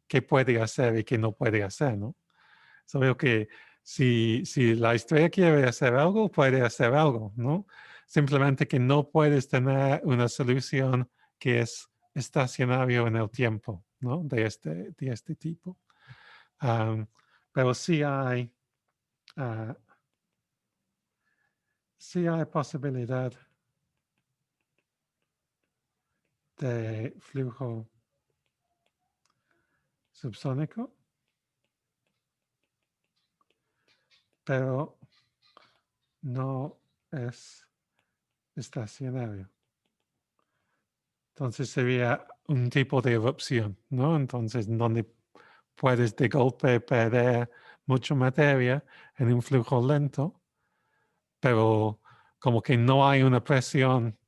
qué puede hacer y qué no puede hacer, ¿no? Veo que si la estrella quiere hacer algo, puede hacer algo, ¿no? Simplemente que no puedes tener una solución que es estacionario en el tiempo, ¿no? De este tipo. Pero sí hay posibilidad de flujo subsónico, pero no es estacionario. Entonces sería un tipo de erupción, ¿no? Entonces, donde puedes de golpe perder mucha materia en un flujo lento, pero como que no hay una presión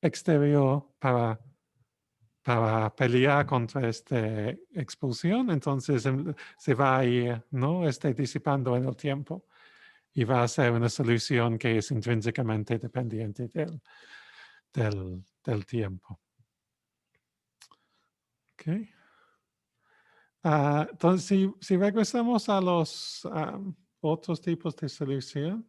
exterior para pelear contra esta expulsión, entonces se va a ir, ¿no? Disipando en el tiempo y va a ser una solución que es intrínsecamente dependiente del tiempo. Okay. Entonces, si regresamos a los otros tipos de solución,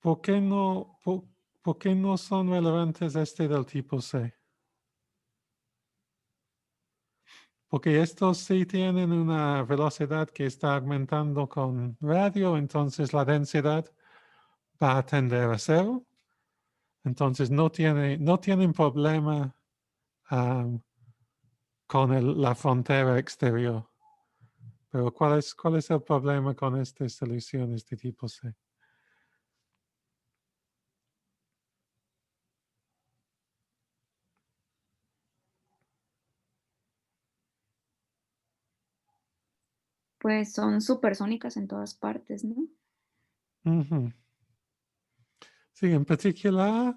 ¿por qué no son relevantes del tipo C? Porque estos sí tienen una velocidad que está aumentando con radio, entonces la densidad va a tender a cero. Entonces no tienen problema con la frontera exterior. Pero ¿cuál es el problema con estas soluciones de tipo C? Pues son supersónicas en todas partes, ¿no? Uh-huh. Sí, en particular,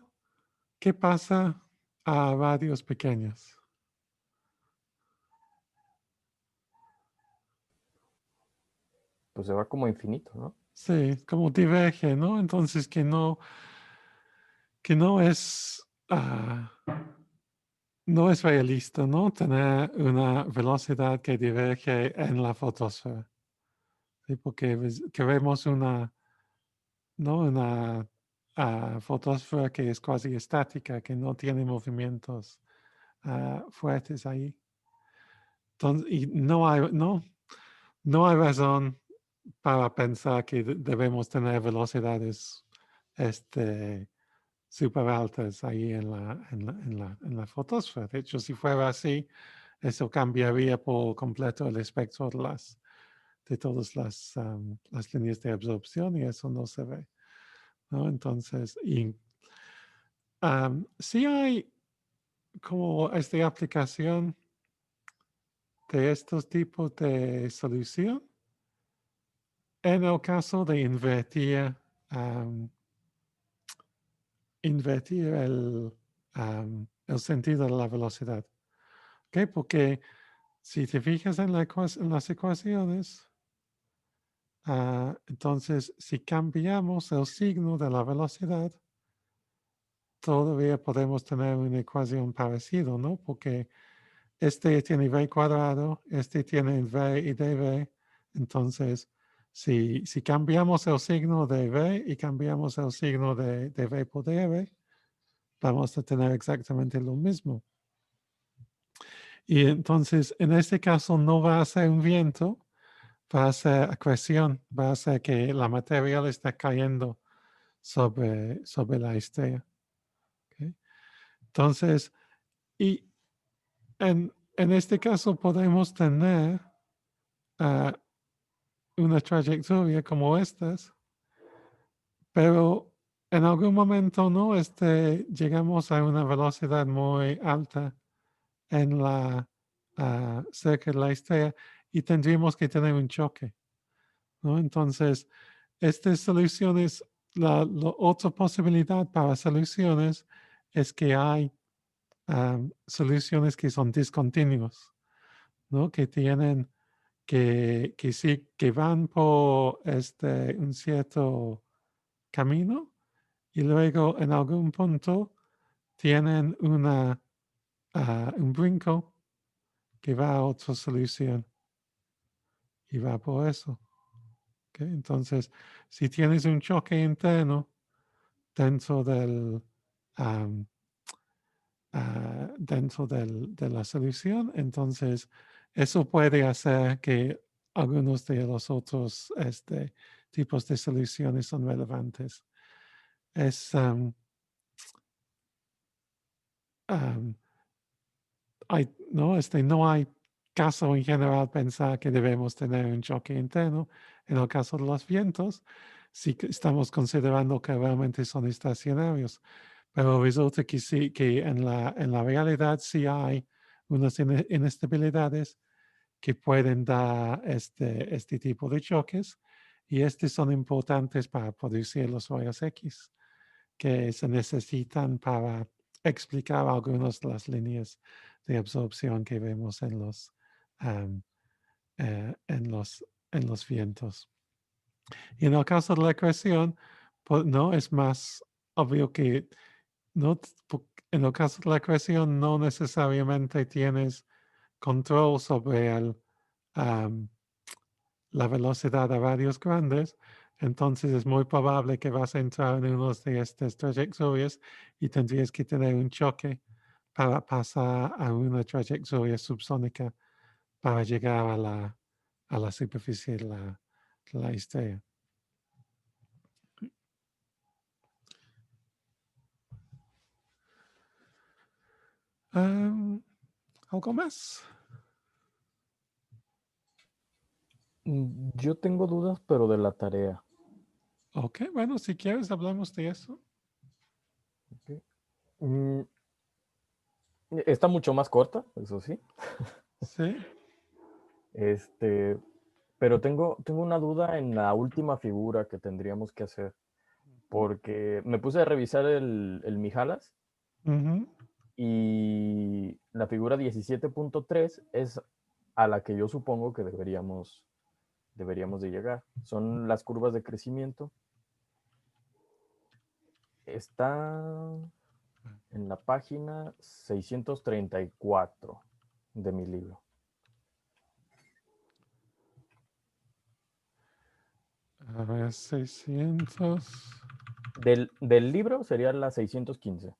¿qué pasa a radios pequeños? Pues se va como infinito, ¿no? Sí, como diverge, ¿no? Entonces que no es no es realista, ¿no? Tener una velocidad que diverge en la fotosfera. ¿Sí? Porque queremos una fotosfera que es casi estática, que no tiene movimientos fuertes ahí. Entonces, y no hay razón para pensar que debemos tener velocidades súper altas ahí en la fotosfera. De hecho, si fuera así, eso cambiaría por completo el espectro de todas las líneas de absorción y eso no se ve, ¿no? Entonces, sí hay como esta aplicación de estos tipos de solución en el caso de invertir el sentido de la velocidad. ¿Okay? Porque si te fijas en las ecuaciones, entonces si cambiamos el signo de la velocidad, todavía podemos tener una ecuación parecida, ¿no? Porque este tiene v cuadrado, este tiene v y dv. Entonces, si cambiamos el signo de v y cambiamos el signo de v por dv, vamos a tener exactamente lo mismo. Y entonces, en este caso, no va a ser un viento, va a ser acreción, va a ser que la materia está cayendo sobre la estrella. ¿Okay? Entonces, y en este caso podemos tener una trayectoria como estas, pero en algún momento, ¿no? Llegamos a una velocidad muy alta en cerca de la estrella y tendríamos que tener un choque, ¿no? Entonces, estas soluciones la otra posibilidad para soluciones es que hay soluciones que son discontinuos, ¿no? Que tienen, que sí, que van por un cierto camino y luego en algún punto tienen un brinco que va a otra solución y va por eso. ¿Okay? Entonces, si tienes un choque interno dentro de la solución, entonces eso puede hacer que algunos de los otros tipos de soluciones son relevantes. Es, no hay caso en general pensar que debemos tener un choque interno. En el caso de los vientos, sí que estamos considerando que realmente son estacionarios, pero resulta que sí, que en la realidad sí hay unas inestabilidades que pueden dar este tipo de choques y estos son importantes para producir los rayos X que se necesitan para explicar algunas de las líneas de absorción que vemos en los vientos. Y en el caso de la ecuación, pues, no es más obvio que no, en el caso de la ecuación no necesariamente tienes control sobre la velocidad a radios grandes, entonces es muy probable que vas a entrar en una de estas trayectorias y tendrías que tener un choque para pasar a una trayectoria subsónica para llegar a la superficie de la estrella. ¿Algo más? Yo tengo dudas, pero de la tarea. Ok, bueno, si quieres hablamos de eso. Okay. Está mucho más corta, eso sí. Sí. Pero tengo una duda en la última figura que tendríamos que hacer, porque me puse a revisar el Mijalas Ujú. y la figura 17.3 es a la que yo supongo que deberíamos de llegar. Son las curvas de crecimiento. Está en la página 634 de mi libro. A ver, 600. Del libro sería la 615.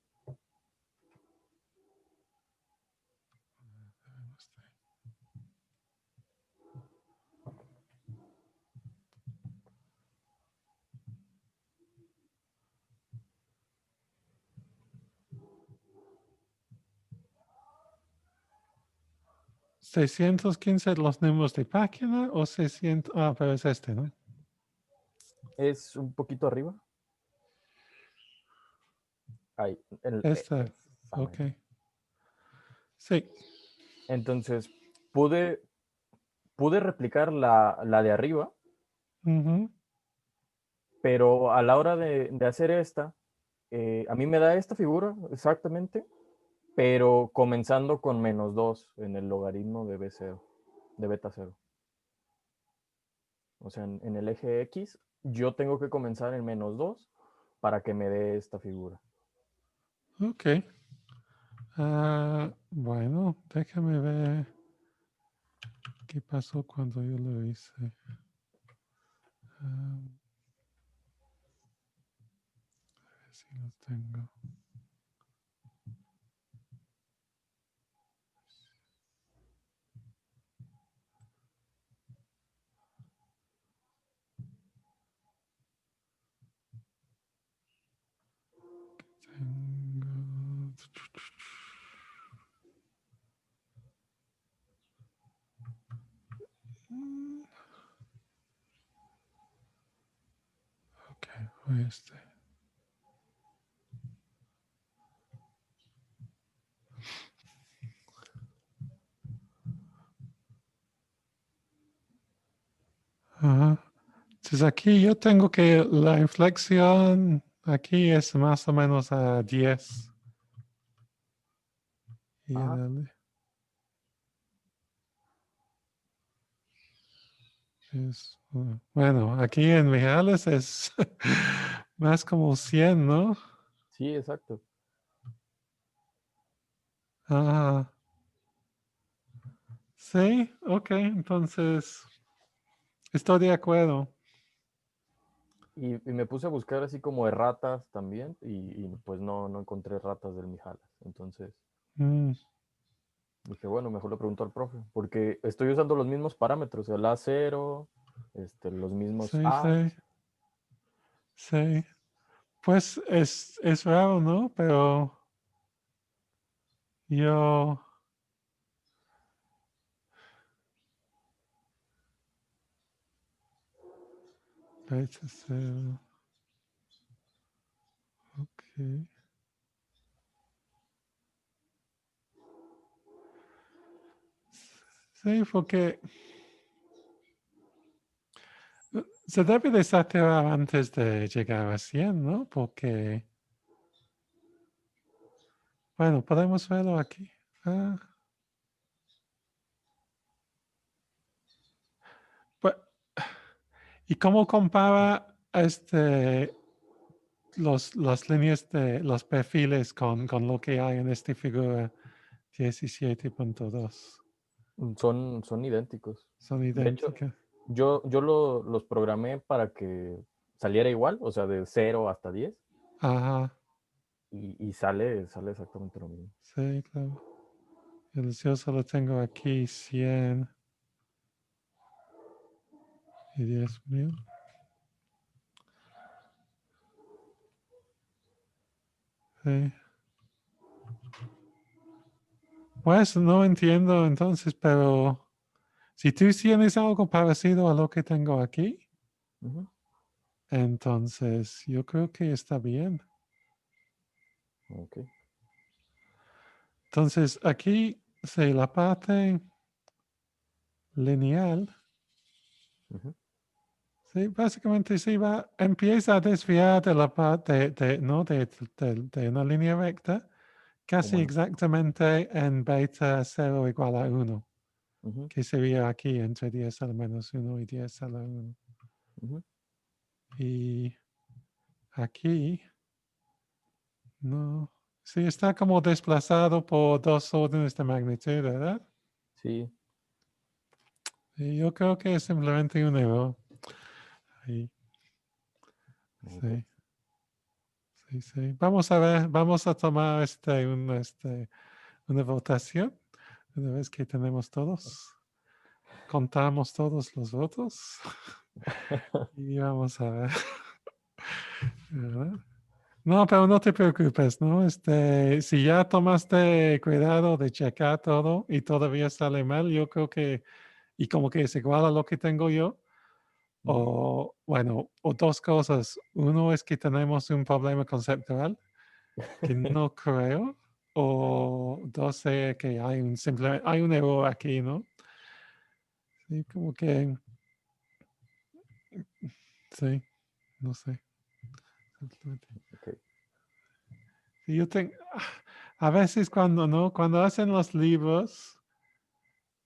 ¿615 los números de página o 600? Ah, pero es ¿no? Es un poquito arriba. Ahí, Este, ok. Sí. Entonces, pude replicar la de arriba, Ujú. pero a la hora de hacer esta, a mí me da esta figura exactamente, pero comenzando con -2 en el logaritmo de B0, de beta 0. O sea, en el eje X, yo tengo que comenzar en -2 para que me dé esta figura. Ok. Bueno, déjame ver qué pasó cuando yo lo hice. A ver si los tengo. Tengo. Ok, fue este. Ajá. Entonces aquí yo tengo que la inflexión aquí es más o menos a 10. Y Ajá. Bueno, aquí en Mijales es más como 100, ¿no? Sí, exacto. Ah, sí, ok, entonces estoy de acuerdo. Y me puse a buscar así como de ratas también y pues no encontré ratas del Mijalas. Entonces Mm, dije, bueno, mejor le pregunto al profe, porque estoy usando los mismos parámetros, el A0, los mismos sí, A. sí, sí. Pues es raro, ¿no? Pero yo... Beta cero, ok. Sí, porque se debe de saturar antes de llegar a 100, ¿no? Porque, bueno, podemos verlo aquí. Ah, pues, ¿y cómo compara las líneas de los perfiles con lo que hay en esta figura 17.2? Son idénticos. Son De hecho, idénticas. yo los programé para que saliera igual, o sea, de 0 hasta 10, Ajá, y sale exactamente lo mismo. sí, claro. Yo solo tengo aquí 100 y 10,000. Sí. Pues no entiendo entonces, pero si tú tienes algo parecido a lo que tengo aquí, Ujú. entonces yo creo que está bien. Ok. Entonces aquí, sí, la parte lineal, Ujú. sí, básicamente sí empieza a desviar de la parte ¿no? de una línea recta, casi Como exactamente en beta 0 igual a 1, ujú, que sería aquí entre 10 a la menos 1 y 10 a la 1. ujú. Y aquí, no, sí, está como desplazado por 2 órdenes de magnitud, ¿verdad? Sí. Y yo creo que es simplemente un error. Ahí, Ok. sí, sí, sí. Vamos a ver, vamos a tomar una votación una vez que tenemos todos. Contamos todos los votos y vamos a ver. ¿Verdad? No, pero no te preocupes, ¿no? Si ya tomaste cuidado de checar todo y todavía sale mal, yo creo que, y como que es igual a lo que tengo yo, Ujú. o bueno, o dos cosas. Uno es que tenemos un problema conceptual, que no creo, o dos es que hay un error aquí, ¿no? Sí, como que, sí, no sé. Simplemente. Ok. Sí, yo tengo, a veces cuando, ¿no? Cuando hacen los libros,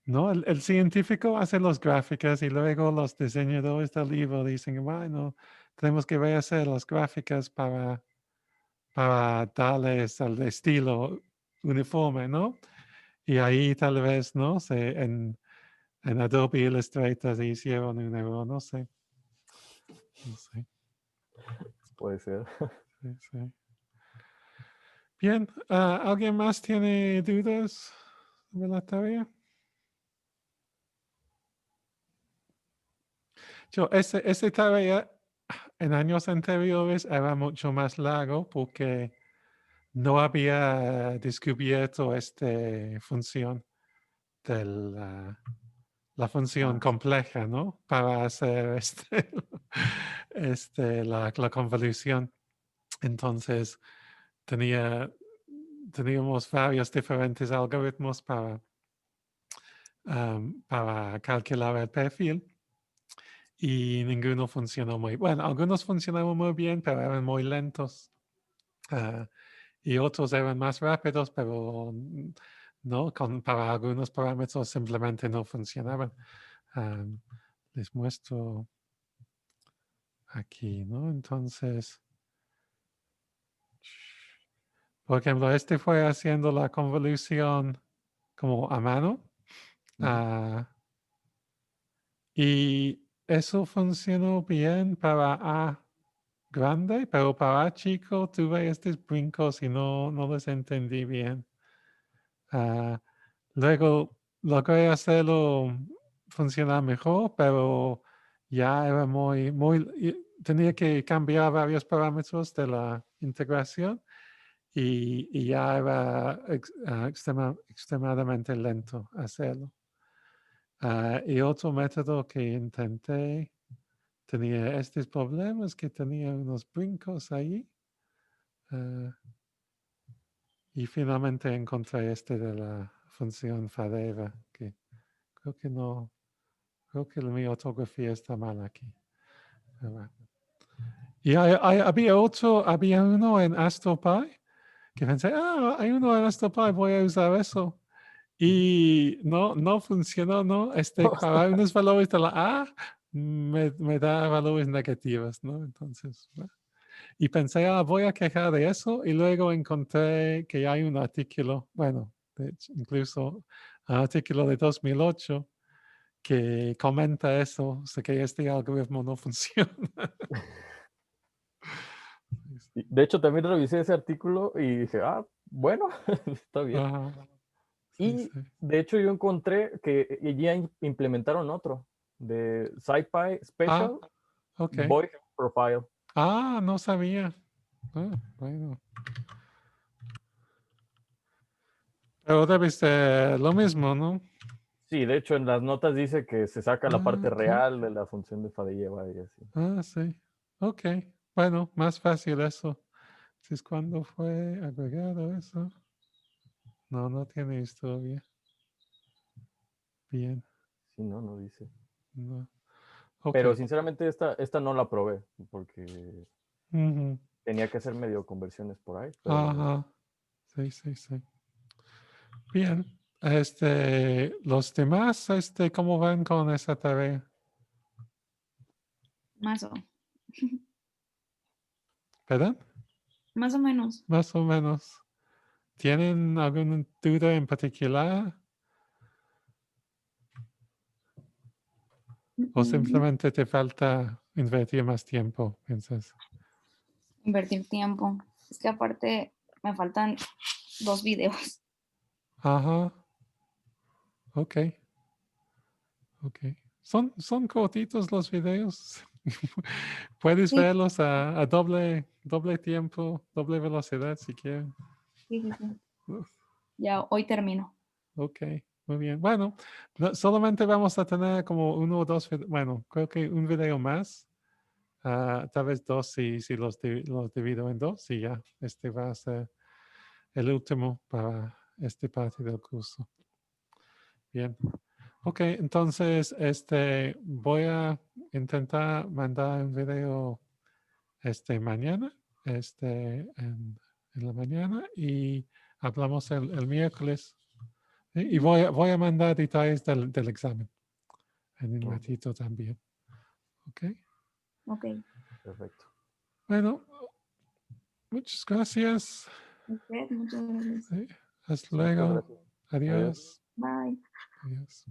¿no? El científico hace las gráficas y luego los diseñadores del libro dicen, bueno, tenemos que rehacer las gráficas para darles el estilo uniforme, ¿no? Y ahí tal vez, ¿no? En Adobe Illustrator se hicieron un error, no sé. No sé. Puede ser. Sí, sí. Bien, ¿alguien más tiene dudas sobre la tarea? Esta tarea en años anteriores era mucho más largo porque no había descubierto esta función de la función Ah, sí. compleja, ¿no? Para hacer la convolución. Entonces, teníamos varios diferentes algoritmos para calcular el perfil. y ninguno funcionó muy bueno. Algunos funcionaban muy bien, pero eran muy lentos. Y otros eran más rápidos, pero no, para algunos parámetros simplemente no funcionaban. Les muestro aquí, ¿no? Entonces, por ejemplo, este fue haciendo la convolución como a mano. Y eso funcionó bien para A grande, pero para A chico tuve estos brincos y no les entendí bien. Luego logré hacerlo funcionar mejor, pero ya era tenía que cambiar varios parámetros de la integración y ya era extremadamente lento hacerlo. Y otro método que intenté tenía estos problemas, que tenía unos brincos ahí. Y finalmente encontré este de la función Fadeva, que creo que mi ortografía está mal aquí. Y había uno en AstroPy, que pensé, hay uno en AstroPy, voy a usar eso. Y no funcionó, ¿no? Para unos valores de la A, me da valores negativos, ¿no? Entonces, y pensé, voy a quejar de eso, y luego encontré que hay un artículo, bueno, de hecho, incluso un artículo de 2008 que comenta eso, o sea, que este algoritmo no funciona. De hecho, también revisé ese artículo y dije, bueno, está bien. Ajá. Sí, Y sí. de hecho yo encontré que ya implementaron otro de SciPy Special Ok. Voice Profile. No sabía. Bueno. Pero debe ser lo mismo, ¿no? Sí, de hecho en las notas dice que se saca la parte Ok. real de la función de Faddeev y así. Sí. Ok. Bueno, más fácil eso. Entonces, ¿cuándo fue agregado eso? No tiene historia. Bien. Sí, no dice. No. Ok. Pero sinceramente esta no la probé porque Ujú. tenía que hacer medio conversiones por ahí. Pero Ajá. Sí. Bien. Los demás, ¿cómo van con esa tarea? Más o, ¿Perdón? más o menos. Más o menos. ¿Tienen alguna duda en particular? ¿O simplemente te falta invertir más tiempo, piensas? Invertir tiempo. Es que aparte me faltan 2 videos. Ajá. Ok. Son cortitos los videos. Puedes Sí, verlos a doble tiempo, doble velocidad si quieres. sí. Ya hoy termino. Ok, muy bien. Bueno, solamente vamos a tener como uno o dos, bueno, creo que un video más. Tal vez dos si los divido en dos y ya. Este va a ser el último para esta parte del curso. Bien. Ok, entonces voy a intentar mandar un video mañana, en la mañana y hablamos el miércoles. Y voy a mandar detalles del examen en un ratito también. Ok. Ok. perfecto. Bueno, muchas gracias. Muchas gracias. Sí, hasta Sí, muchas luego. gracias. Adiós. Adiós. Bye. Adiós.